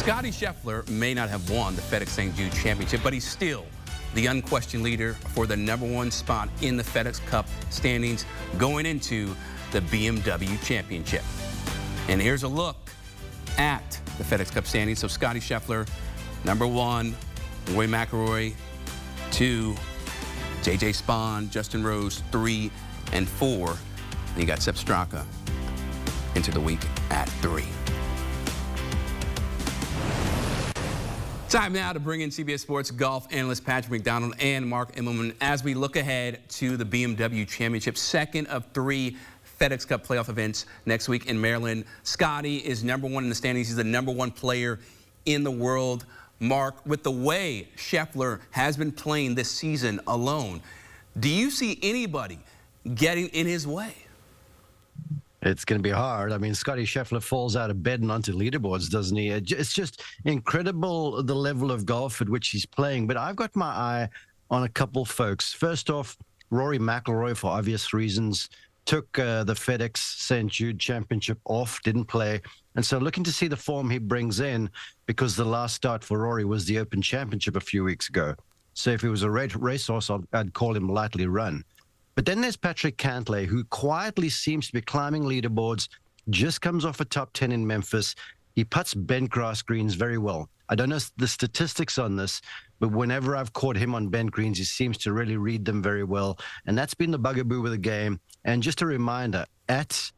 Scottie Scheffler may not have won the FedEx St. Jude Championship, but he's still the unquestioned leader for the #1 spot in the FedEx Cup standings going into the BMW Championship. And here's a look at the FedEx Cup standings. So Scottie Scheffler, #1, Rory McIlroy, 2, JJ Spaun, Justin Rose, 3 and 4. And you got Sepp Straka into the week at 3. Time now to bring in CBS Sports golf analyst Patrick McDonald and Mark Immelman as we look ahead to the BMW Championship, second of 3 FedEx Cup playoff events next week in Maryland. Scottie is #1 in the standings. He's the #1 player in the world. Mark, with the way Scheffler has been playing this season alone, do you see anybody getting in his way? It's going to be hard. I mean, Scottie Scheffler falls out of bed and onto leaderboards, doesn't he? It's just incredible the level of golf at which he's playing. But I've got my eye on a couple folks. First off, Rory McIlroy, for obvious reasons, took the FedEx St. Jude Championship off, didn't play. And so looking to see the form he brings in, because the last start for Rory was the Open Championship a few weeks ago. So if he was a racehorse, I'd call him lightly run. But then there's Patrick Cantlay, who quietly seems to be climbing leaderboards, just comes off a top 10 in Memphis. He putts bent grass greens very well. I don't know the statistics on this, but whenever I've caught him on bent greens, he seems to really read them very well. And that's been the bugaboo with the game. And just a reminder, at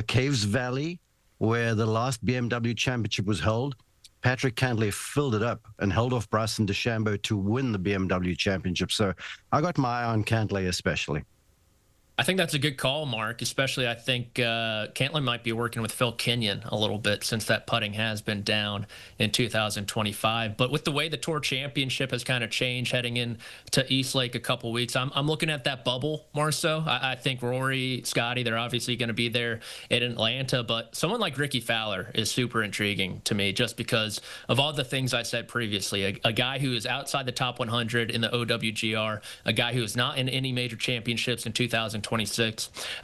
Caves Valley, where the last BMW Championship was held, Patrick Cantlay filled it up and held off Bryson DeChambeau to win the BMW Championship. So I got my eye on Cantlay especially. I think that's a good call, Mark, especially I think Cantlay might be working with Phil Kenyon a little bit since that putting has been down in 2025. But with the way the Tour Championship has kind of changed heading into East Lake a couple weeks, I'm looking at that bubble more so. I think Rory, Scottie, they're obviously going to be there in Atlanta. But someone like Ricky Fowler is super intriguing to me just because of all the things I said previously. A guy who is outside the top 100 in the OWGR, a guy who is not in any major championships in 2026,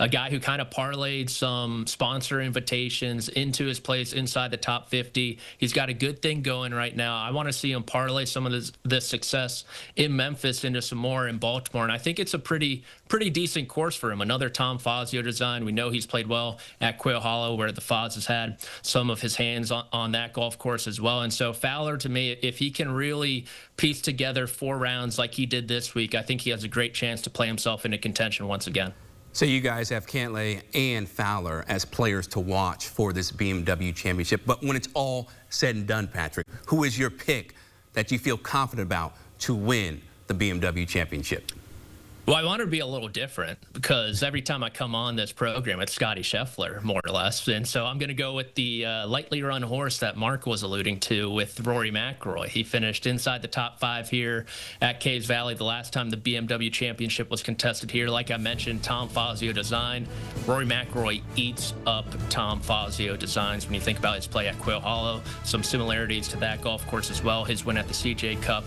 a guy who kind of parlayed some sponsor invitations into his place inside the top 50. He's got a good thing going right now. I want to see him parlay some of this success in Memphis into some more in Baltimore, and I think it's a pretty decent course for him. Another Tom Fazio design. We know he's played well at Quail Hollow, where the Foz has had some of his hands on that golf course as well. And so Fowler, to me, if he can really piece together 4 rounds like he did this week, I think he has a great chance to play himself into contention once again. So you guys have Cantlay and Fowler as players to watch for this BMW Championship. But when it's all said and done, Patrick, who is your pick that you feel confident about to win the BMW Championship? Well, I want to be a little different because every time I come on this program, it's Scottie Scheffler, more or less. And so I'm going to go with the lightly run horse that Mark was alluding to with Rory McIlroy. He finished inside the top 5 here at Caves Valley the last time the BMW Championship was contested here. Like I mentioned, Tom Fazio design. Rory McIlroy eats up Tom Fazio designs when you think about his play at Quail Hollow. Some similarities to that golf course as well. His win at the CJ Cup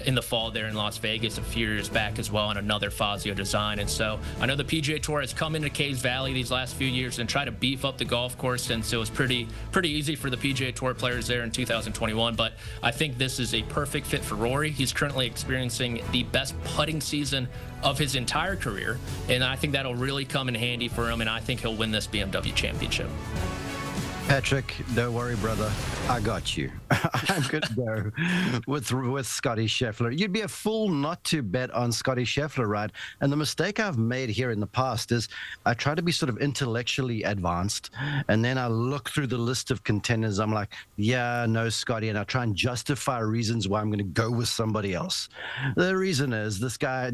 in the fall there in Las Vegas a few years back as well, and another Fazio design. And so I know the PGA Tour has come into Caves Valley these last few years and tried to beef up the golf course, and so it was pretty easy for the PGA Tour players there in 2021. But I think this is a perfect fit for Rory. He's currently experiencing the best putting season of his entire career, and I think that'll really come in handy for him, and I think he'll win this BMW Championship. Patrick, don't worry, brother. I got you. I'm going to go with Scottie Scheffler. You'd be a fool not to bet on Scottie Scheffler, right? And the mistake I've made here in the past is I try to be sort of intellectually advanced, and then I look through the list of contenders. I'm like, yeah, no, Scottie, and I try and justify reasons why I'm going to go with somebody else. The reason is this guy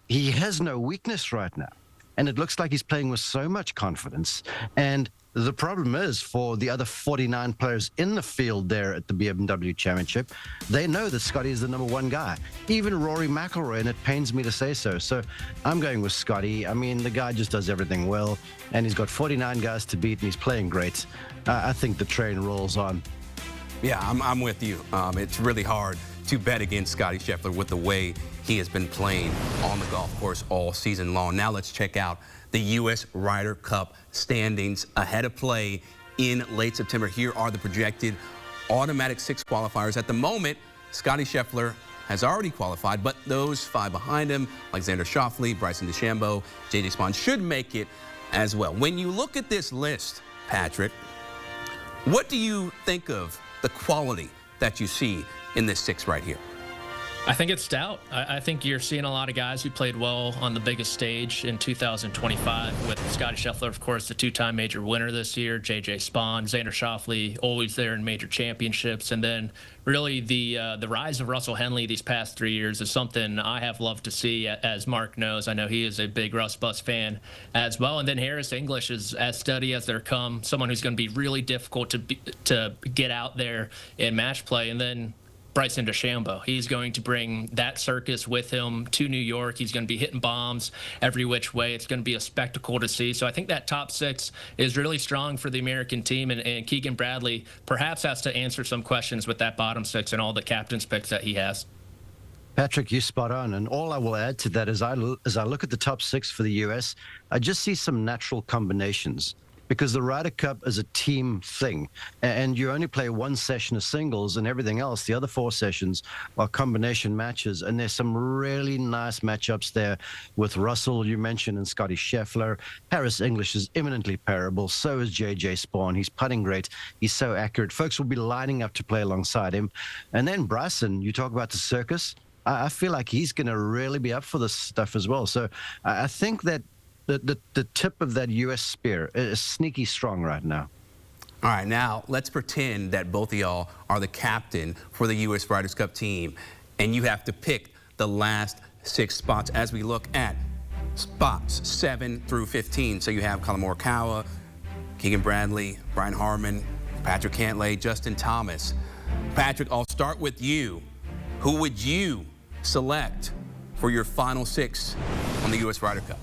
he has no weakness right now, and it looks like he's playing with so much confidence. And the problem is for the other 49 players in the field there at the BMW Championship, they know that Scottie is the #1 guy. Even Rory McIlroy, and it pains me to say so. So I'm going with Scottie. I mean, the guy just does everything well, and he's got 49 guys to beat, and he's playing great. I think the train rolls on. Yeah, I'm with you. It's really hard to bet against Scottie Scheffler with the way he has been playing on the golf course all season long. Now let's check out the U.S. Ryder Cup standings ahead of play in late September. Here are the projected automatic 6 qualifiers. At the moment, Scottie Scheffler has already qualified, but those 5 behind him, like Xander Schauffele, Bryson DeChambeau, J.J. Spaun, should make it as well. When you look at this list, Patrick, what do you think of the quality that you see in this 6 right here? I think it's stout. I think you're seeing a lot of guys who played well on the biggest stage in 2025 with Scottie Scheffler, of course, the 2-time major winner this year, J.J. Spaun, Xander Schauffele, always there in major championships. And then really the rise of Russell Henley these past 3 years is something I have loved to see, as Mark knows. I know he is a big Russ Bus fan as well. And then Harris English is as steady as there come, someone who's going to be really difficult to get out there in match play. And then Bryson DeChambeau. He's going to bring that circus with him to New York. He's going to be hitting bombs every which way. It's going to be a spectacle to see. So I think that top 6 is really strong for the American team, and Keegan Bradley perhaps has to answer some questions with that bottom 6 and all the captain's picks that he has. Patrick, you're spot on. And all I will add to that is as I look at the top 6 for the U.S., I just see some natural combinations. Because the Ryder Cup is a team thing, and you only play 1 session of singles, and everything else, the other 4 sessions, are combination matches. And there's some really nice matchups there with Russell, you mentioned, and Scottie Scheffler. Harris English is imminently parable. So is J.J. Spaun. He's putting great. He's so accurate. Folks will be lining up to play alongside him. And then Bryson, you talk about the circus. I feel like he's going to really be up for this stuff as well. So I think that the tip of that U.S. spear is sneaky strong right now. All right, now let's pretend that both of y'all are the captain for the U.S. Ryder Cup team, and you have to pick the last 6 spots as we look at spots 7 through 15. So you have Collin Morikawa, Keegan Bradley, Brian Harman, Patrick Cantlay, Justin Thomas. Patrick, I'll start with you. Who would you select for your final 6 on the U.S. Ryder Cup?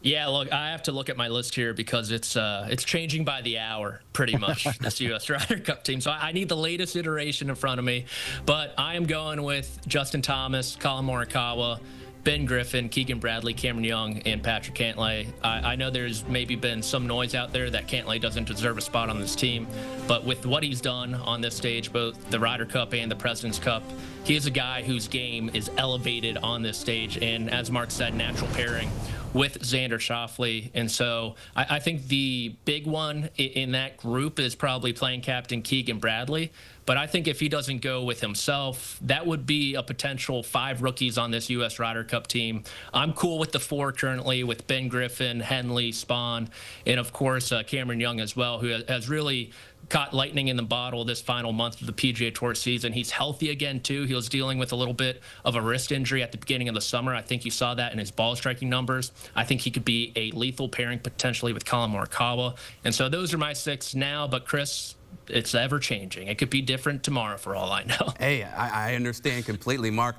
Yeah, look, I have to look at my list here because it's changing by the hour, pretty much, this U.S. Ryder Cup team. So I need the latest iteration in front of me. But I am going with Justin Thomas, Collin Morikawa, Ben Griffin, Keegan Bradley, Cameron Young, and Patrick Cantlay. I know there's maybe been some noise out there that Cantlay doesn't deserve a spot on this team. But with what he's done on this stage, both the Ryder Cup and the President's Cup, he is a guy whose game is elevated on this stage. And as Mark said, natural pairing with Xander Schauffele. And so I think the big one in that group is probably playing captain Keegan Bradley. But I think if he doesn't go with himself, that would be a potential 5 rookies on this U.S. Ryder Cup team. I'm cool with the 4 currently, with Ben Griffin, Henley, Spaun, and of course Cameron Young as well, who has really caught lightning in the bottle this final month of the PGA Tour season. He's healthy again, too. He was dealing with a little bit of a wrist injury at the beginning of the summer. I think you saw that in his ball striking numbers. I think he could be a lethal pairing potentially with Collin Morikawa. And so those are my 6 now. But, Chris, it's ever-changing. It could be different tomorrow for all I know. Hey, I understand completely. Mark,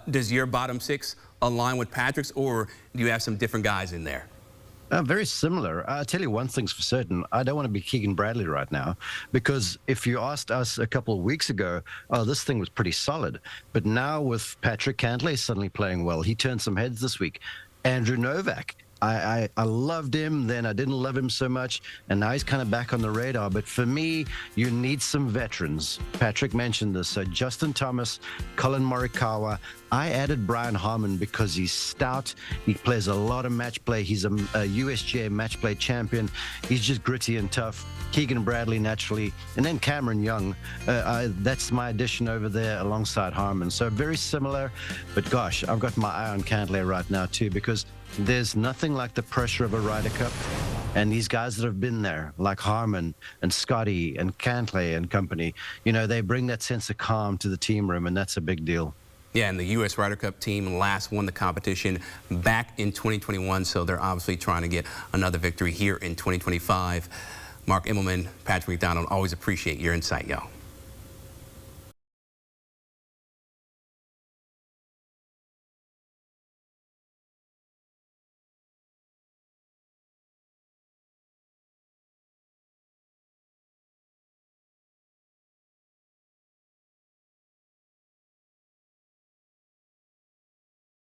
does your bottom 6 align with Patrick's, or do you have some different guys in there? Very similar. I'll tell you one thing's for certain. I don't want to be Keegan Bradley right now, because if you asked us a couple of weeks ago, oh, this thing was pretty solid. But now with Patrick Cantlay suddenly playing well, he turned some heads this week. Andrew Novak. I loved him, then I didn't love him so much, and now he's kind of back on the radar. But for me, you need some veterans. Patrick mentioned this. So Justin Thomas, Collin Morikawa. I added Brian Harman because he's stout. He plays a lot of match play. He's a USGA match play champion. He's just gritty and tough. Keegan Bradley, naturally. And then Cameron Young. That's my addition over there alongside Harman. So very similar. But gosh, I've got my eye on Cantlay right now too, because there's nothing like the pressure of a Ryder Cup. And these guys that have been there, like Harman and Scottie and Cantlay and company, you know, they bring that sense of calm to the team room, and that's a big deal. Yeah, and the U.S. Ryder Cup team last won the competition back in 2021, so they're obviously trying to get another victory here in 2025. Mark Immelman, Patrick McDonald, always appreciate your insight, y'all.